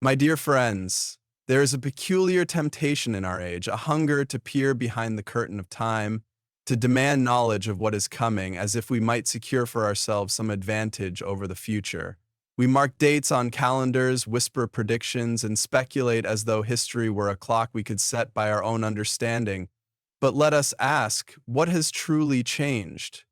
My dear friends, there is a peculiar temptation in our age, a hunger to peer behind the curtain of time, to demand knowledge of what is coming as if we might secure for ourselves some advantage over the future. We mark dates on calendars, whisper predictions, and speculate as though history were a clock we could set by our own understanding. But let us ask, what has truly changed?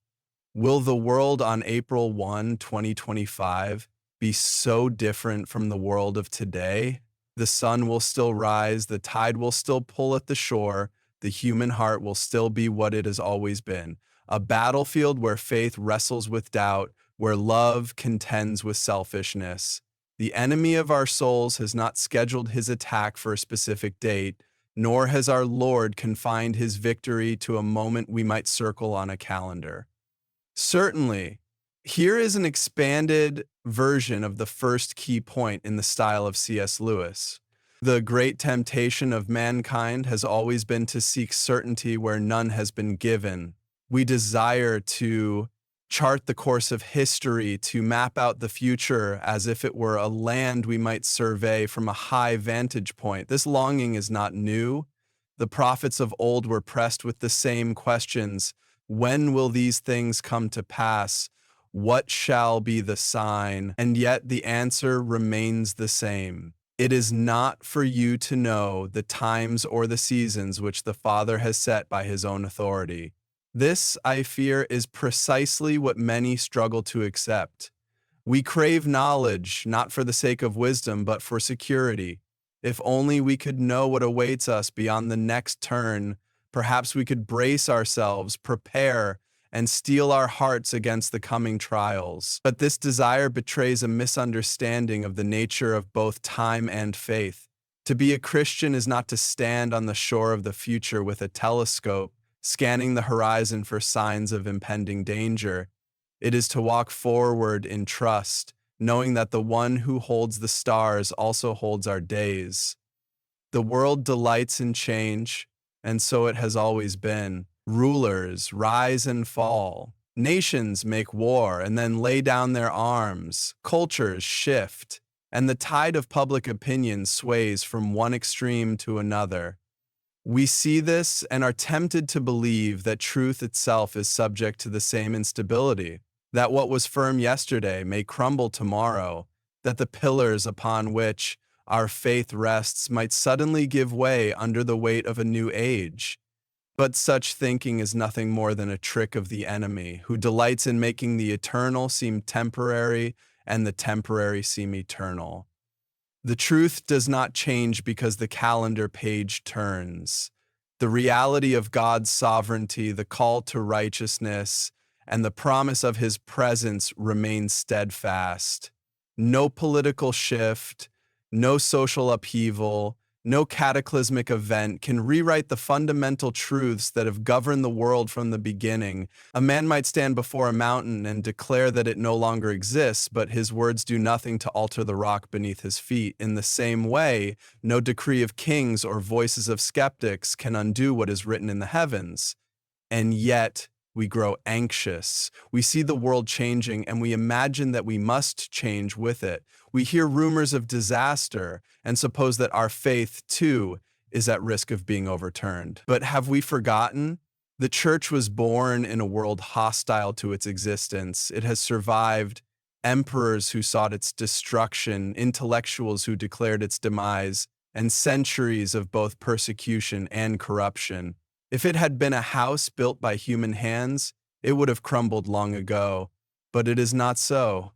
Will the world on April 1, 2025 be so different from the world of today? The sun will still rise, the tide will still pull at the shore, the human heart will still be what it has always been, a battlefield where faith wrestles with doubt, where love contends with selfishness. The enemy of our souls has not scheduled his attack for a specific date, nor has our Lord confined his victory to a moment we might circle on a calendar. Certainly. Here is an expanded version of the first key point in the style of C.S. Lewis. The great temptation of mankind has always been to seek certainty where none has been given. We desire to chart the course of history, to map out the future as if it were a land we might survey from a high vantage point. This longing is not new. The prophets of old were pressed with the same questions. When will these things come to pass? What shall be the sign? And yet the answer remains the same. It is not for you to know the times or the seasons which the Father has set by his own authority. This, I fear, is precisely what many struggle to accept. We crave knowledge, not for the sake of wisdom, but for security. If only we could know what awaits us beyond the next turn, perhaps we could brace ourselves, prepare, and steel our hearts against the coming trials. But this desire betrays a misunderstanding of the nature of both time and faith. To be a Christian is not to stand on the shore of the future with a telescope, scanning the horizon for signs of impending danger. It is to walk forward in trust, knowing that the one who holds the stars also holds our days. The world delights in change, and so it has always been. Rulers rise and fall. Nations make war and then lay down their arms. Cultures shift, and the tide of public opinion sways from one extreme to another. We see this and are tempted to believe that truth itself is subject to the same instability, that what was firm yesterday may crumble tomorrow, that the pillars upon which our faith rests might suddenly give way under the weight of a new age. But such thinking is nothing more than a trick of the enemy, who delights in making the eternal seem temporary and the temporary seem eternal. The truth does not change because the calendar page turns. The reality of God's sovereignty, the call to righteousness, and the promise of his presence remain steadfast. No political shift, no social upheaval, no cataclysmic event can rewrite the fundamental truths that have governed the world from the beginning. A man might stand before a mountain and declare that it no longer exists, but his words do nothing to alter the rock beneath his feet. In the same way, no decree of kings or voices of skeptics can undo what is written in the heavens. And yet, we grow anxious. We see the world changing and we imagine that we must change with it. We hear rumors of disaster and suppose that our faith, too, is at risk of being overturned. But have we forgotten? The church was born in a world hostile to its existence. It has survived emperors who sought its destruction, intellectuals who declared its demise, and centuries of both persecution and corruption. If it had been a house built by human hands, it would have crumbled long ago, but it is not so.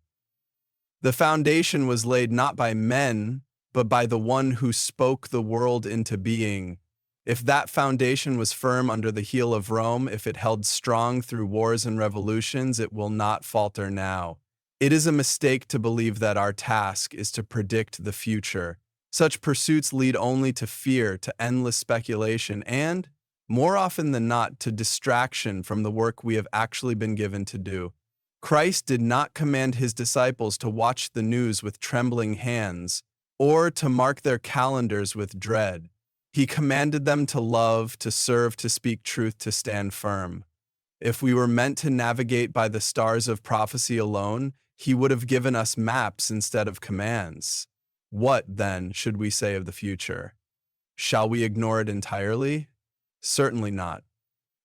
The foundation was laid not by men, but by the one who spoke the world into being. If that foundation was firm under the heel of Rome, if it held strong through wars and revolutions, it will not falter now. It is a mistake to believe that our task is to predict the future. Such pursuits lead only to fear, to endless speculation, and, more often than not, to distraction from the work we have actually been given to do. Christ did not command his disciples to watch the news with trembling hands or to mark their calendars with dread. He commanded them to love, to serve, to speak truth, to stand firm. If we were meant to navigate by the stars of prophecy alone, he would have given us maps instead of commands. What, then, should we say of the future? Shall we ignore it entirely? Certainly not.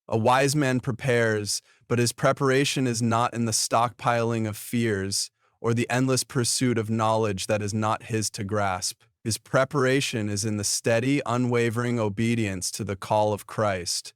A wise man prepares, but his preparation is not in the stockpiling of fears or the endless pursuit of knowledge that is not his to grasp. His preparation is in the steady, unwavering obedience to the call of Christ.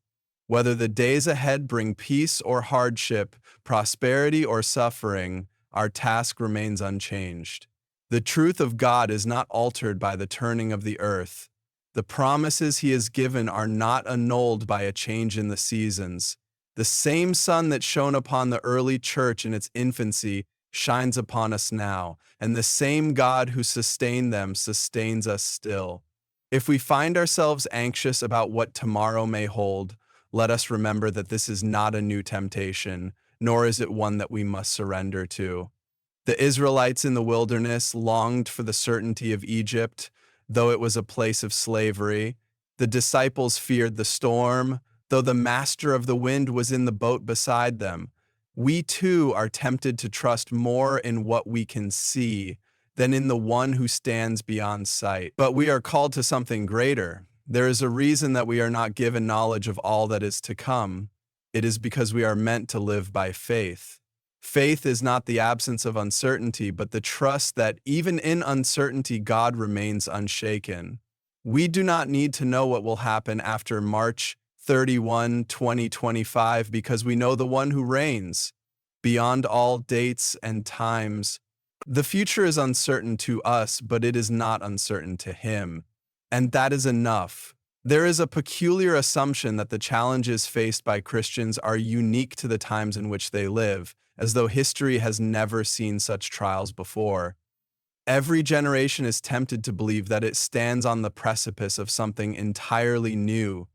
Whether the days ahead bring peace or hardship, prosperity or suffering, our task remains unchanged. The truth of God is not altered by the turning of the earth. The promises he has given are not annulled by a change in the seasons. The same sun that shone upon the early church in its infancy shines upon us now, and the same God who sustained them sustains us still. If we find ourselves anxious about what tomorrow may hold, let us remember that this is not a new temptation, nor is it one that we must surrender to. The Israelites in the wilderness longed for the certainty of Egypt, though it was a place of slavery. The disciples feared the storm, though the master of the wind was in the boat beside them. We too are tempted to trust more in what we can see than in the one who stands beyond sight. But we are called to something greater. There is a reason that we are not given knowledge of all that is to come. It is because we are meant to live by faith. Faith is not the absence of uncertainty, but the trust that even in uncertainty, God remains unshaken. We do not need to know what will happen after March 31, 2025, because we know the one who reigns beyond all dates and times. The future is uncertain to us, but it is not uncertain to him. And that is enough. There is a peculiar assumption that the challenges faced by Christians are unique to the times in which they live, as though history has never seen such trials before. Every generation is tempted to believe that it stands on the precipice of something entirely new,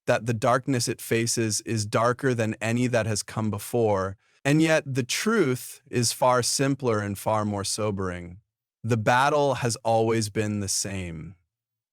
that the darkness it faces is darker than any that has come before, and yet the truth is far simpler and far more sobering. The battle has always been the same.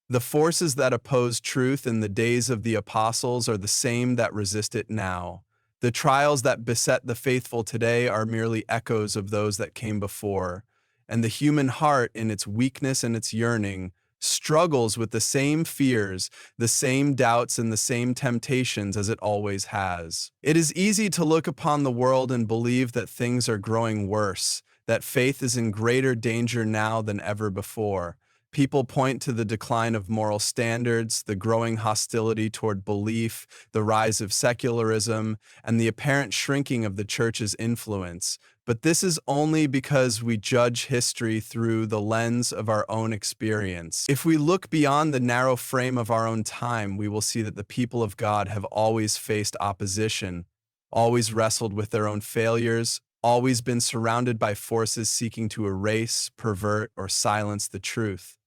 The forces that oppose truth in the days of the apostles are the same that resist it now. The trials that beset the faithful today are merely echoes of those that came before, and the human heart, in its weakness and its yearning, struggles with the same fears, the same doubts, and the same temptations as it always has. It is easy to look upon the world and believe that things are growing worse, that faith is in greater danger now than ever before. People point to the decline of moral standards, the growing hostility toward belief, the rise of secularism, and the apparent shrinking of the church's influence. But this is only because we judge history through the lens of our own experience. If we look beyond the narrow frame of our own time, we will see that the people of God have always faced opposition, always wrestled with their own failures, always been surrounded by forces seeking to erase, pervert, or silence the truth.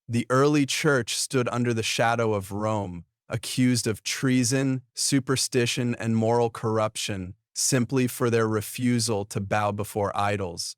The early church stood under the shadow of Rome, accused of treason, superstition, and moral corruption, simply for their refusal to bow before idols.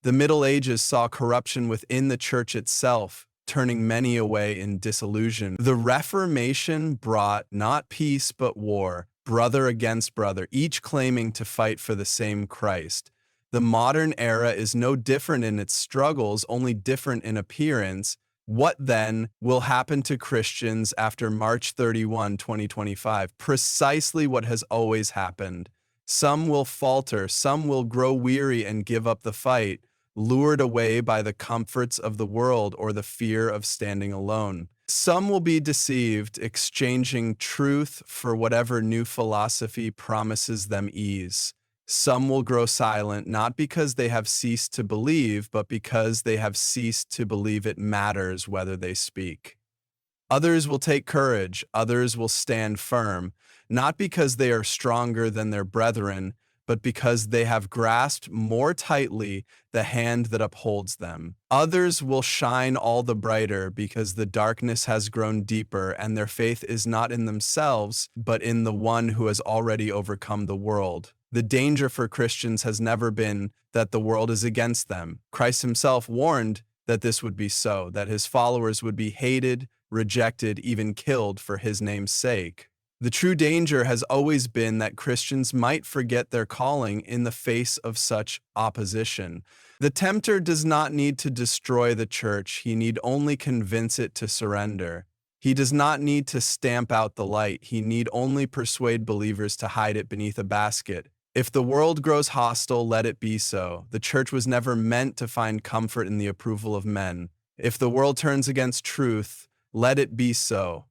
The Middle Ages saw corruption within the church itself, turning many away in disillusion. The Reformation brought not peace but war, brother against brother, each claiming to fight for the same Christ. The modern era is no different in its struggles, only different in appearance. What then will happen to Christians after March 31, 2025? Precisely what has always happened. Some will falter, some will grow weary and give up the fight, lured away by the comforts of the world or the fear of standing alone. Some will be deceived, exchanging truth for whatever new philosophy promises them ease. Some will grow silent, not because they have ceased to believe, but because they have ceased to believe it matters whether they speak. Others will take courage, others will stand firm, not because they are stronger than their brethren, but because they have grasped more tightly the hand that upholds them. Others will shine all the brighter because the darkness has grown deeper and their faith is not in themselves, but in the one who has already overcome the world. The danger for Christians has never been that the world is against them. Christ himself warned that this would be so, that his followers would be hated, rejected, even killed for his name's sake. The true danger has always been that Christians might forget their calling in the face of such opposition. The tempter does not need to destroy the church, he need only convince it to surrender. He does not need to stamp out the light, he need only persuade believers to hide it beneath a basket. If the world grows hostile, let it be so. The church was never meant to find comfort in the approval of men. If the world turns against truth, let it be so.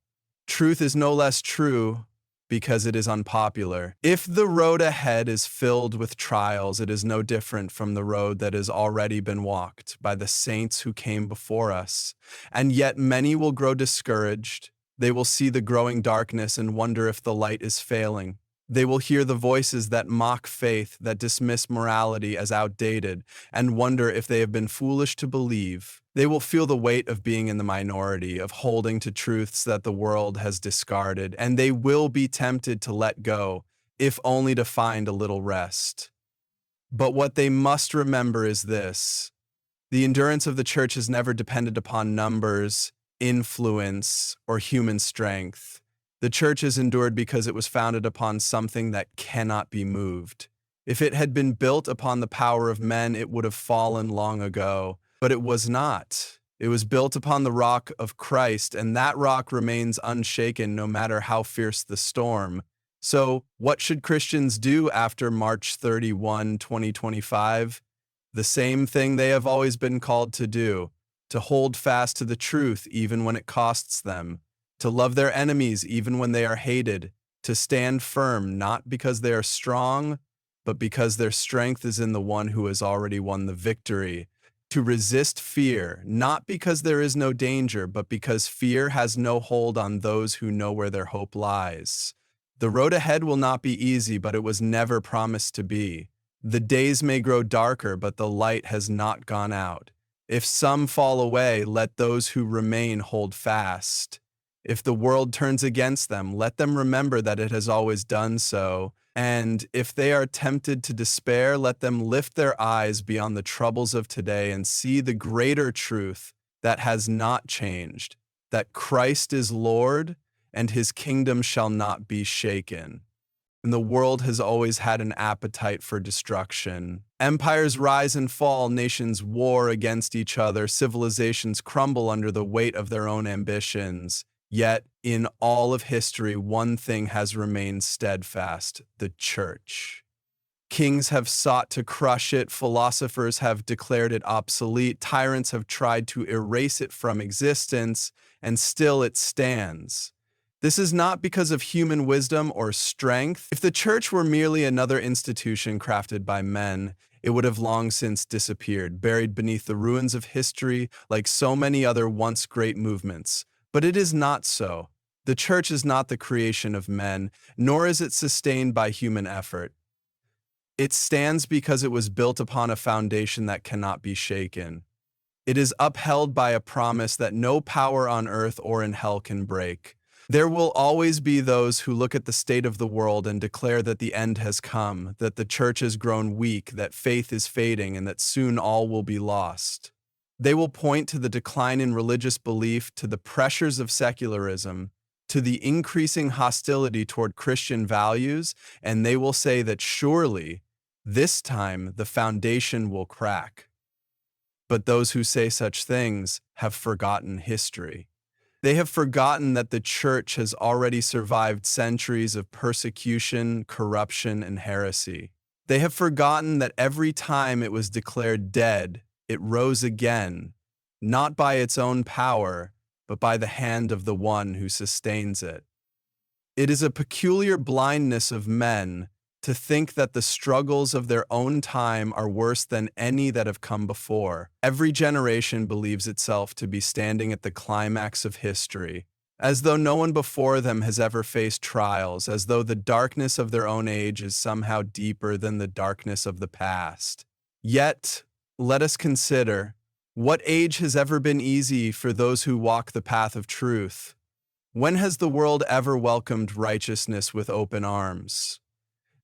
Truth is no less true because it is unpopular. If the road ahead is filled with trials, it is no different from the road that has already been walked by the saints who came before us. And yet many will grow discouraged. They will see the growing darkness and wonder if the light is failing. They will hear the voices that mock faith, that dismiss morality as outdated, and wonder if they have been foolish to believe. They will feel the weight of being in the minority, of holding to truths that the world has discarded, and they will be tempted to let go, if only to find a little rest. But what they must remember is this: the endurance of the church has never depended upon numbers, influence, or human strength. The church has endured because it was founded upon something that cannot be moved. If it had been built upon the power of men, it would have fallen long ago. But it was not. It was built upon the rock of Christ, and that rock remains unshaken no matter how fierce the storm. So, what should Christians do after March 31, 2025? The same thing they have always been called to do: to hold fast to the truth even when it costs them, to love their enemies even when they are hated, to stand firm not because they are strong, but because their strength is in the one who has already won the victory, to resist fear not because there is no danger, but because fear has no hold on those who know where their hope lies. The road ahead will not be easy, but it was never promised to be. The days may grow darker, but the light has not gone out. If some fall away, let those who remain hold fast. If the world turns against them, let them remember that it has always done so. And if they are tempted to despair, let them lift their eyes beyond the troubles of today and see the greater truth that has not changed, that Christ is Lord and his kingdom shall not be shaken. And the world has always had an appetite for destruction. Empires rise and fall, nations war against each other, civilizations crumble under the weight of their own ambitions. Yet, in all of history, one thing has remained steadfast: the church. Kings have sought to crush it, philosophers have declared it obsolete, tyrants have tried to erase it from existence, and still it stands. This is not because of human wisdom or strength. If the church were merely another institution crafted by men, it would have long since disappeared, buried beneath the ruins of history like so many other once great movements. But it is not so. The church is not the creation of men, nor is it sustained by human effort. It stands because it was built upon a foundation that cannot be shaken. It is upheld by a promise that no power on earth or in hell can break. There will always be those who look at the state of the world and declare that the end has come, that the church has grown weak, that faith is fading, and that soon all will be lost. They will point to the decline in religious belief, to the pressures of secularism, to the increasing hostility toward Christian values, and they will say that surely, this time, the foundation will crack. But those who say such things have forgotten history. They have forgotten that the church has already survived centuries of persecution, corruption, and heresy. They have forgotten that every time it was declared dead, it rose again, not by its own power, but by the hand of the one who sustains it. It is a peculiar blindness of men to think that the struggles of their own time are worse than any that have come before. Every generation believes itself to be standing at the climax of history, as though no one before them has ever faced trials, as though the darkness of their own age is somehow deeper than the darkness of the past. Yet, let us consider, what age has ever been easy for those who walk the path of truth? When has the world ever welcomed righteousness with open arms?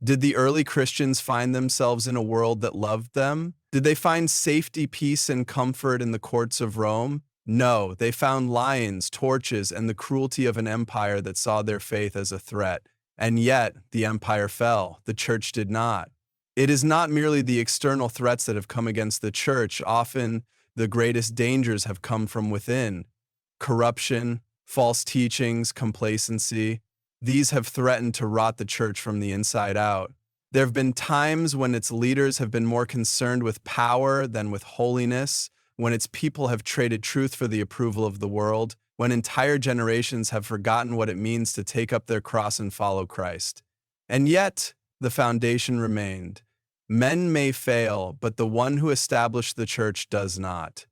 Did the early Christians find themselves in a world that loved them? Did they find safety, peace, and comfort in the courts of Rome? No, they found lions, torches, and the cruelty of an empire that saw their faith as a threat. And yet, the empire fell. The church did not. It is not merely the external threats that have come against the church. Often, the greatest dangers have come from within. Corruption, false teachings, complacency. These have threatened to rot the church from the inside out. There have been times when its leaders have been more concerned with power than with holiness, when its people have traded truth for the approval of the world, when entire generations have forgotten what it means to take up their cross and follow Christ. And yet, the foundation remained. Men may fail, but the one who established the church does not.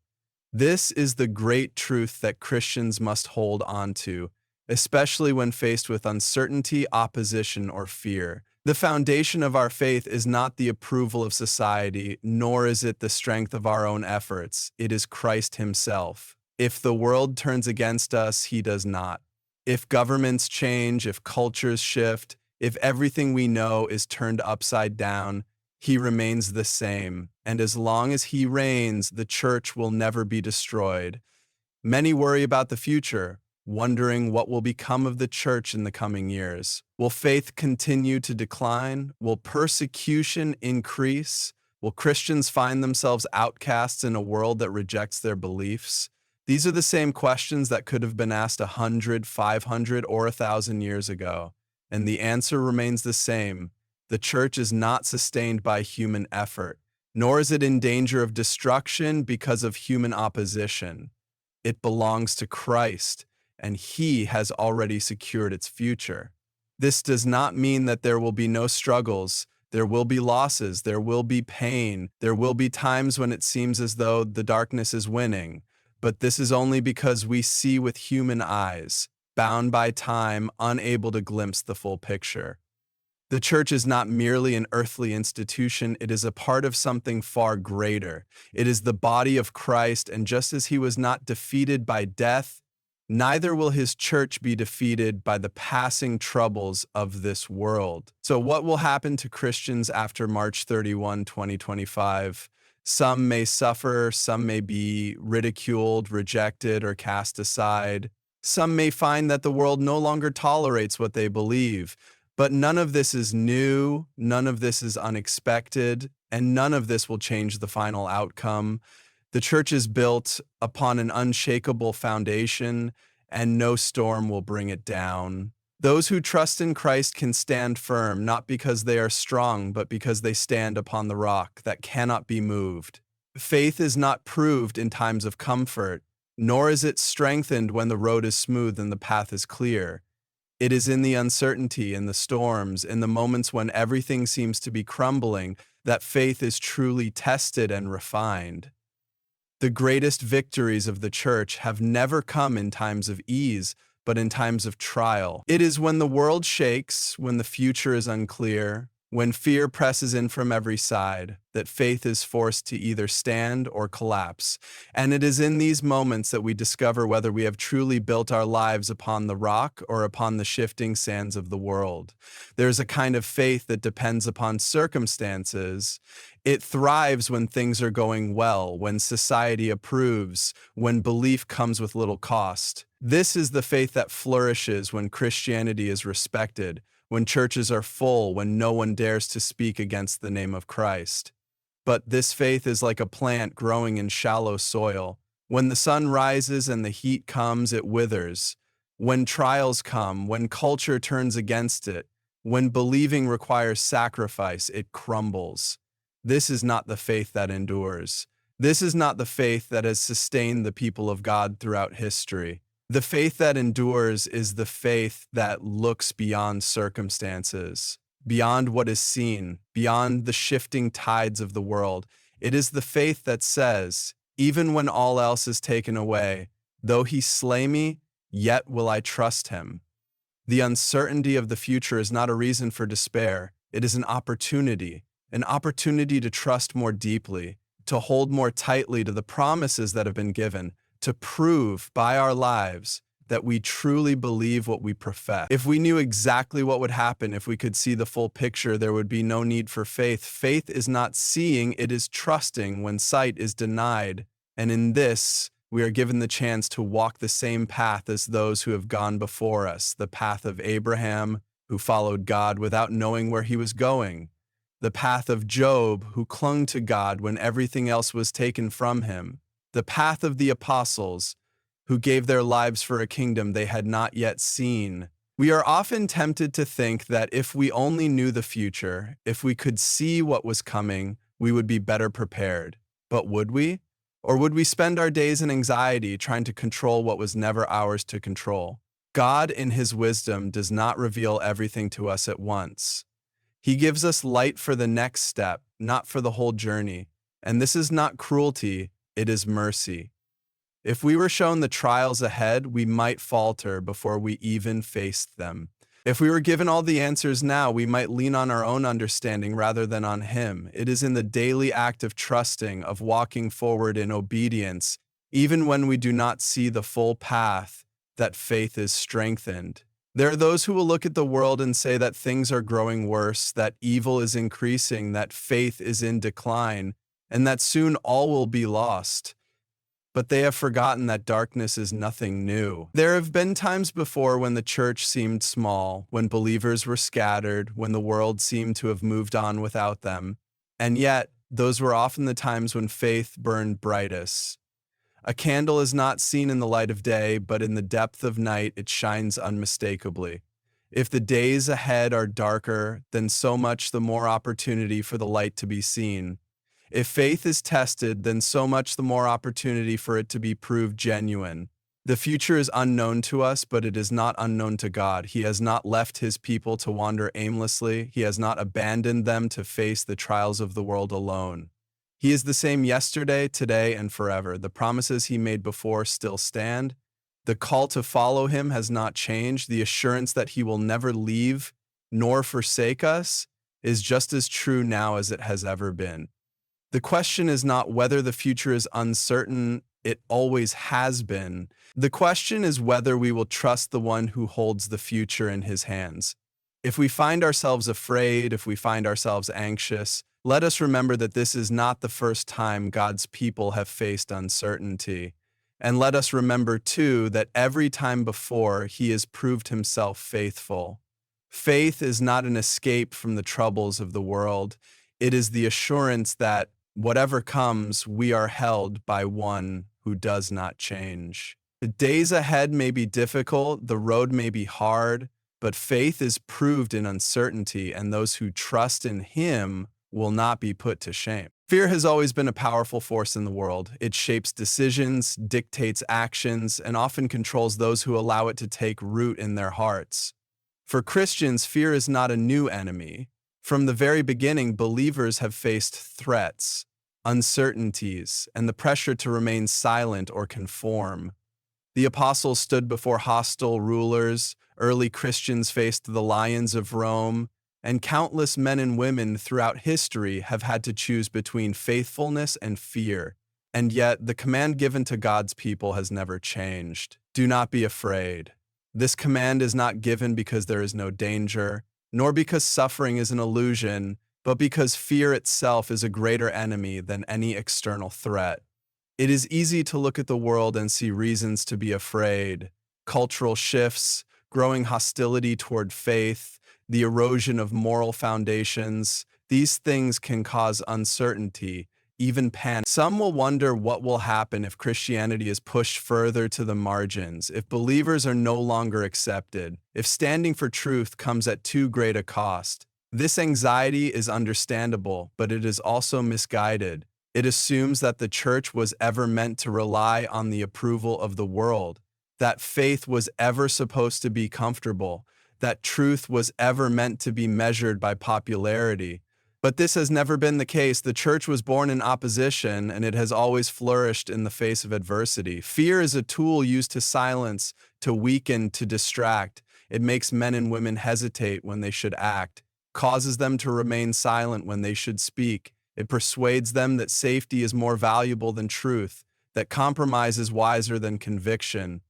This is the great truth that Christians must hold on to, especially when faced with uncertainty, opposition, or fear. The foundation of our faith is not the approval of society, nor is it the strength of our own efforts. It is Christ Himself. If the world turns against us, He does not. If governments change, if cultures shift, if everything we know is turned upside down, He remains the same. And as long as He reigns, the church will never be destroyed. Many worry about the future, wondering what will become of the church in the coming years. Will faith continue to decline? Will persecution increase? Will Christians find themselves outcasts in a world that rejects their beliefs? These are the same questions that could have been asked 100, 500, or 1,000 years ago. And the answer remains the same. The church is not sustained by human effort, nor is it in danger of destruction because of human opposition. It belongs to Christ, and He has already secured its future. This does not mean that there will be no struggles. There will be losses. There will be pain. There will be times when it seems as though the darkness is winning. But this is only because we see with human eyes, bound by time, unable to glimpse the full picture. The church is not merely an earthly institution, it is a part of something far greater. It is the body of Christ, and just as He was not defeated by death, neither will His church be defeated by the passing troubles of this world. So what will happen to Christians after March 31, 2025? Some may suffer, some may be ridiculed, rejected, or cast aside. Some may find that the world no longer tolerates what they believe. But none of this is new, none of this is unexpected, and none of this will change the final outcome. The church is built upon an unshakable foundation, and no storm will bring it down. Those who trust in Christ can stand firm, not because they are strong, but because they stand upon the rock that cannot be moved. Faith is not proved in times of comfort, nor is it strengthened when the road is smooth and the path is clear. It is in the uncertainty, in the storms, in the moments when everything seems to be crumbling, that faith is truly tested and refined. The greatest victories of the church have never come in times of ease, but in times of trial. It is when the world shakes, when the future is unclear, when fear presses in from every side, that faith is forced to either stand or collapse. And it is in these moments that we discover whether we have truly built our lives upon the rock or upon the shifting sands of the world. There's a kind of faith that depends upon circumstances. It thrives when things are going well, when society approves, when belief comes with little cost. This is the faith that flourishes when Christianity is respected, when churches are full, when no one dares to speak against the name of Christ. But this faith is like a plant growing in shallow soil. When the sun rises and the heat comes, it withers. When trials come, when culture turns against it, when believing requires sacrifice, it crumbles. This is not the faith that endures. This is not the faith that has sustained the people of God throughout history. The faith that endures is the faith that looks beyond circumstances, beyond what is seen, beyond the shifting tides of the world. It is the faith that says, even when all else is taken away, though He slay me, yet will I trust Him. The uncertainty of the future is not a reason for despair. It is an opportunity to trust more deeply, to hold more tightly to the promises that have been given, to prove by our lives that we truly believe what we profess. If we knew exactly what would happen, if we could see the full picture, there would be no need for faith. Faith is not seeing, it is trusting when sight is denied. And in this, we are given the chance to walk the same path as those who have gone before us, the path of Abraham, who followed God without knowing where he was going, the path of Job, who clung to God when everything else was taken from him, the path of the apostles, who gave their lives for a kingdom they had not yet seen. We are often tempted to think that if we only knew the future, if we could see what was coming, we would be better prepared. But would we? Or would we spend our days in anxiety trying to control what was never ours to control? God, in His wisdom, does not reveal everything to us at once. He gives us light for the next step, not for the whole journey. And this is not cruelty, it is mercy. If we were shown the trials ahead, we might falter before we even faced them. If we were given all the answers now, we might lean on our own understanding rather than on Him. It is in the daily act of trusting, of walking forward in obedience, even when we do not see the full path, that faith is strengthened. There are those who will look at the world and say that things are growing worse, that evil is increasing, that faith is in decline, and that soon all will be lost. But they have forgotten that darkness is nothing new. There have been times before when the church seemed small, when believers were scattered, when the world seemed to have moved on without them. And yet, those were often the times when faith burned brightest. A candle is not seen in the light of day, but in the depth of night it shines unmistakably. If the days ahead are darker, then so much the more opportunity for the light to be seen. If faith is tested, then so much the more opportunity for it to be proved genuine. The future is unknown to us, but it is not unknown to God. He has not left His people to wander aimlessly. He has not abandoned them to face the trials of the world alone. He is the same yesterday, today, and forever. The promises He made before still stand. The call to follow Him has not changed. The assurance that He will never leave nor forsake us is just as true now as it has ever been. The question is not whether the future is uncertain, it always has been. The question is whether we will trust the one who holds the future in His hands. If we find ourselves afraid, if we find ourselves anxious, let us remember that this is not the first time God's people have faced uncertainty. And let us remember, too, that every time before He has proved Himself faithful. Faith is not an escape from the troubles of the world. It is the assurance that whatever comes, we are held by one who does not change. The days ahead may be difficult, the road may be hard, but faith is proved in uncertainty, and those who trust in Him will not be put to shame. Fear has always been a powerful force in the world. It shapes decisions, dictates actions, and often controls those who allow it to take root in their hearts. For Christians, fear is not a new enemy. From the very beginning, believers have faced threats, uncertainties, and the pressure to remain silent or conform. The apostles stood before hostile rulers, early Christians faced the lions of Rome, and countless men and women throughout history have had to choose between faithfulness and fear. And yet, the command given to God's people has never changed. Do not be afraid. This command is not given because there is no danger, nor because suffering is an illusion, but because fear itself is a greater enemy than any external threat. It is easy to look at the world and see reasons to be afraid. Cultural shifts, growing hostility toward faith, the erosion of moral foundations, these things can cause uncertainty, even panic. Some will wonder what will happen if Christianity is pushed further to the margins, if believers are no longer accepted, if standing for truth comes at too great a cost. This anxiety is understandable, but it is also misguided. It assumes that the church was ever meant to rely on the approval of the world, that faith was ever supposed to be comfortable, that truth was ever meant to be measured by popularity. But this has never been the case. The church was born in opposition, and it has always flourished in the face of adversity. Fear is a tool used to silence, to weaken, to distract. It makes men and women hesitate when they should act, causes them to remain silent when they should speak. It persuades them that safety is more valuable than truth, that compromise is wiser than conviction.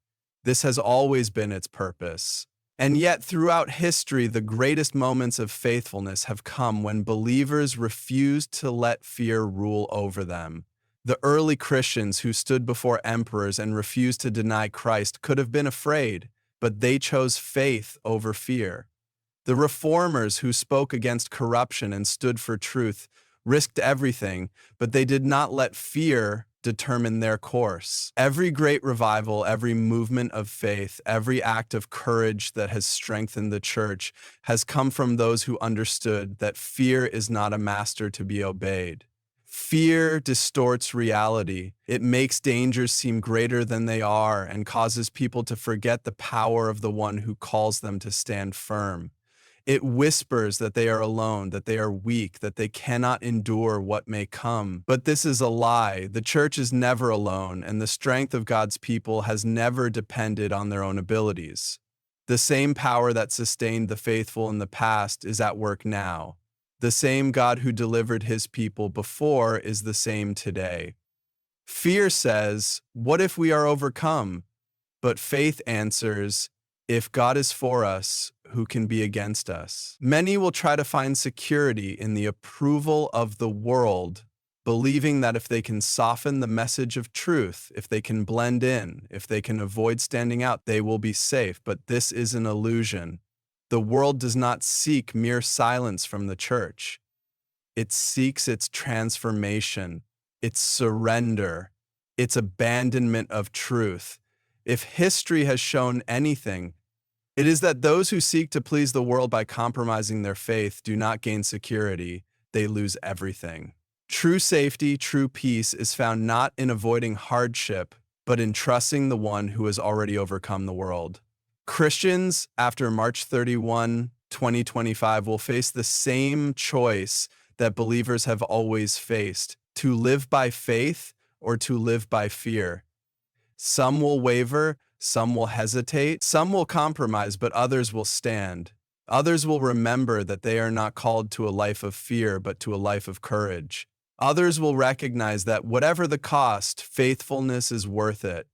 This has always been its purpose. And yet, throughout history, the greatest moments of faithfulness have come when believers refused to let fear rule over them. The early Christians who stood before emperors and refused to deny Christ could have been afraid, but they chose faith over fear. The reformers who spoke against corruption and stood for truth risked everything, but they did not let fear determine their course. Every great revival, every movement of faith, every act of courage that has strengthened the church has come from those who understood that fear is not a master to be obeyed. Fear distorts reality. It makes dangers seem greater than they are and causes people to forget the power of the one who calls them to stand firm. It whispers that they are alone, that they are weak, that they cannot endure what may come. But this is a lie. The church is never alone, and the strength of God's people has never depended on their own abilities. The same power that sustained the faithful in the past is at work now. The same God who delivered his people before is the same today. Fear says, "What if we are overcome?" But faith answers, "If God is for us, who can be against us?" Many will try to find security in the approval of the world, believing that if they can soften the message of truth, if they can blend in, if they can avoid standing out, they will be safe. But this is an illusion. The world does not seek mere silence from the church. It seeks its transformation, its surrender, its abandonment of truth. If history has shown anything, it is that those who seek to please the world by compromising their faith do not gain security, they lose everything. True safety, true peace is found not in avoiding hardship, but in trusting the one who has already overcome the world. Christians, after March 31, 2025, will face the same choice that believers have always faced: to live by faith or to live by fear. Some will waver, some will hesitate, some will compromise, but others will stand. Others will remember that they are not called to a life of fear, but to a life of courage. Others will recognize that whatever the cost, faithfulness is worth it.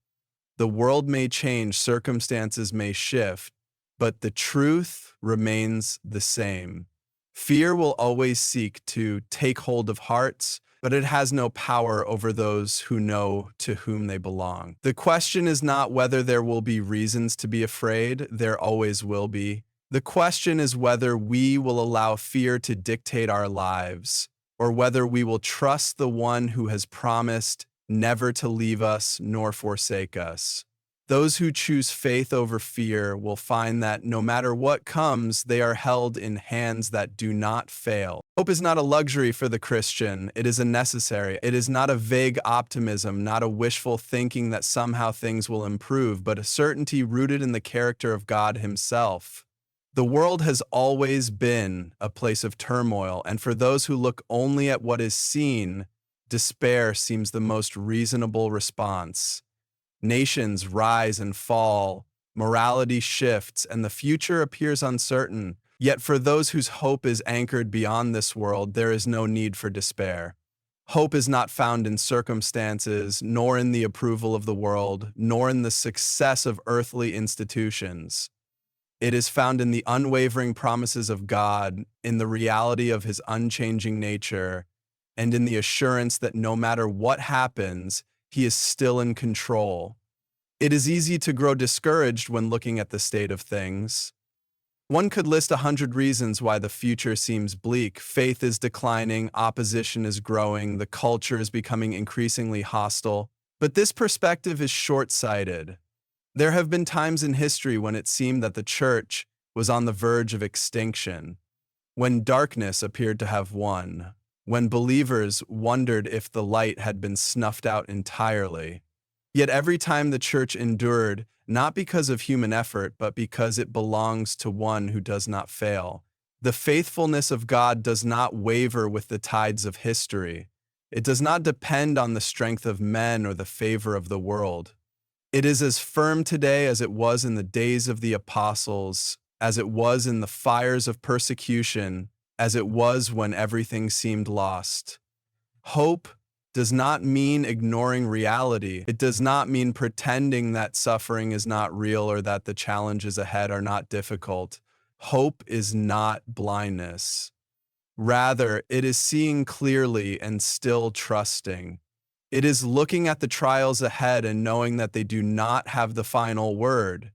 The world may change, circumstances may shift, but the truth remains the same. Fear will always seek to take hold of hearts, but it has no power over those who know to whom they belong. The question is not whether there will be reasons to be afraid, there always will be. The question is whether we will allow fear to dictate our lives, or whether we will trust the one who has promised never to leave us nor forsake us. Those who choose faith over fear will find that no matter what comes, they are held in hands that do not fail. Hope is not a luxury for the Christian, it is a necessary. It is not a vague optimism, not a wishful thinking that somehow things will improve, but a certainty rooted in the character of God Himself. The world has always been a place of turmoil, and for those who look only at what is seen, despair seems the most reasonable response. Nations rise and fall, morality shifts, and the future appears uncertain. Yet for those whose hope is anchored beyond this world, there is no need for despair. Hope is not found in circumstances, nor in the approval of the world, nor in the success of earthly institutions. It is found in the unwavering promises of God, in the reality of His unchanging nature, and in the assurance that no matter what happens, He is still in control. It is easy to grow discouraged when looking at the state of things. One could list 100 reasons why the future seems bleak. Faith is declining, opposition is growing, the culture is becoming increasingly hostile. But this perspective is short-sighted. There have been times in history when it seemed that the church was on the verge of extinction, when darkness appeared to have won, when believers wondered if the light had been snuffed out entirely. Yet every time the church endured, not because of human effort, but because it belongs to one who does not fail. The faithfulness of God does not waver with the tides of history. It does not depend on the strength of men or the favor of the world. It is as firm today as it was in the days of the apostles, as it was in the fires of persecution, as it was when everything seemed lost. Hope does not mean ignoring reality. It does not mean pretending that suffering is not real or that the challenges ahead are not difficult. Hope is not blindness. Rather, it is seeing clearly and still trusting. It is looking at the trials ahead and knowing that they do not have the final word.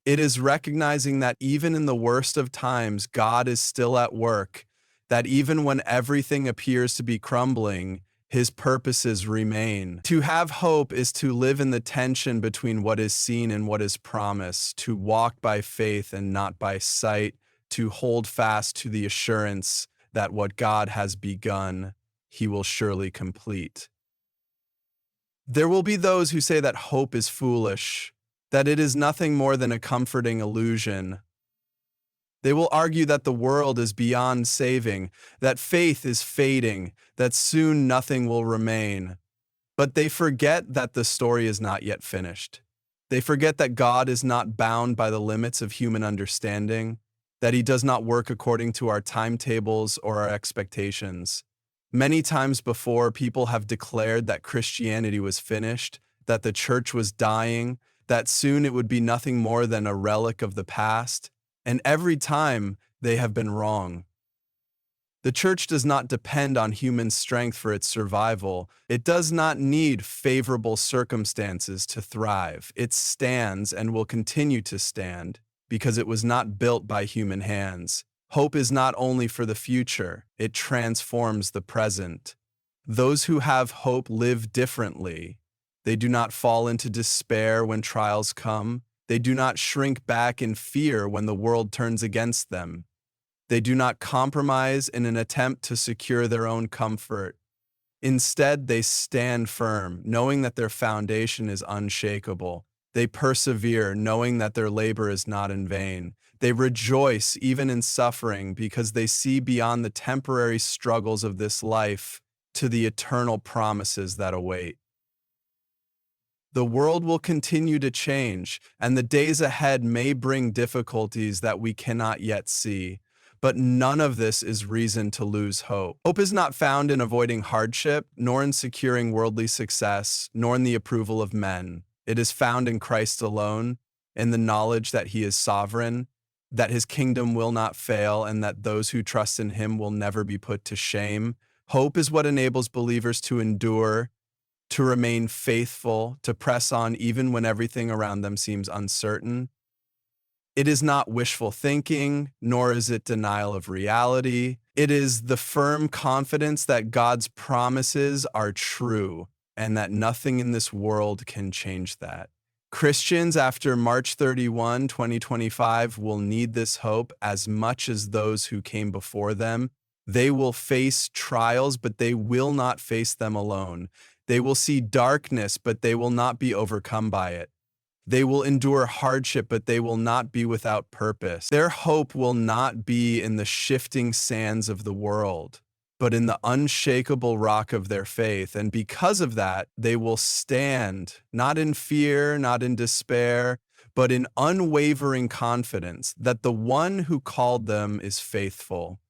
It is recognizing that even in the worst of times, God is still at work, that even when everything appears to be crumbling, his purposes remain. To have hope is to live in the tension between what is seen and what is promised, to walk by faith and not by sight, to hold fast to the assurance that what God has begun, he will surely complete. There will be those who say that hope is foolish, that it is nothing more than a comforting illusion. They will argue that the world is beyond saving, that faith is fading, that soon nothing will remain. But they forget that the story is not yet finished. They forget that God is not bound by the limits of human understanding, that he does not work according to our timetables or our expectations. Many times before, people have declared that Christianity was finished, that the church was dying, that soon it would be nothing more than a relic of the past, and every time they have been wrong. The church does not depend on human strength for its survival. It does not need favorable circumstances to thrive. It stands and will continue to stand because it was not built by human hands. Hope is not only for the future, it transforms the present. Those who have hope live differently. They do not fall into despair when trials come. They do not shrink back in fear when the world turns against them. They do not compromise in an attempt to secure their own comfort. Instead, they stand firm, knowing that their foundation is unshakable. They persevere, knowing that their labor is not in vain. They rejoice even in suffering because they see beyond the temporary struggles of this life to the eternal promises that await. The world will continue to change, and the days ahead may bring difficulties that we cannot yet see. But none of this is reason to lose hope. Hope is not found in avoiding hardship, nor in securing worldly success, nor in the approval of men. It is found in Christ alone, in the knowledge that he is sovereign, that his kingdom will not fail, and that those who trust in him will never be put to shame. Hope is what enables believers to endure, to remain faithful, to press on even when everything around them seems uncertain. It is not wishful thinking, nor is it denial of reality. It is the firm confidence that God's promises are true and that nothing in this world can change that. Christians after March 31, 2025 will need this hope as much as those who came before them. They will face trials, but they will not face them alone. They will see darkness, but they will not be overcome by it. They will endure hardship, but they will not be without purpose. Their hope will not be in the shifting sands of the world, but in the unshakable rock of their faith. And because of that, they will stand, not in fear, not in despair, but in unwavering confidence that the one who called them is faithful.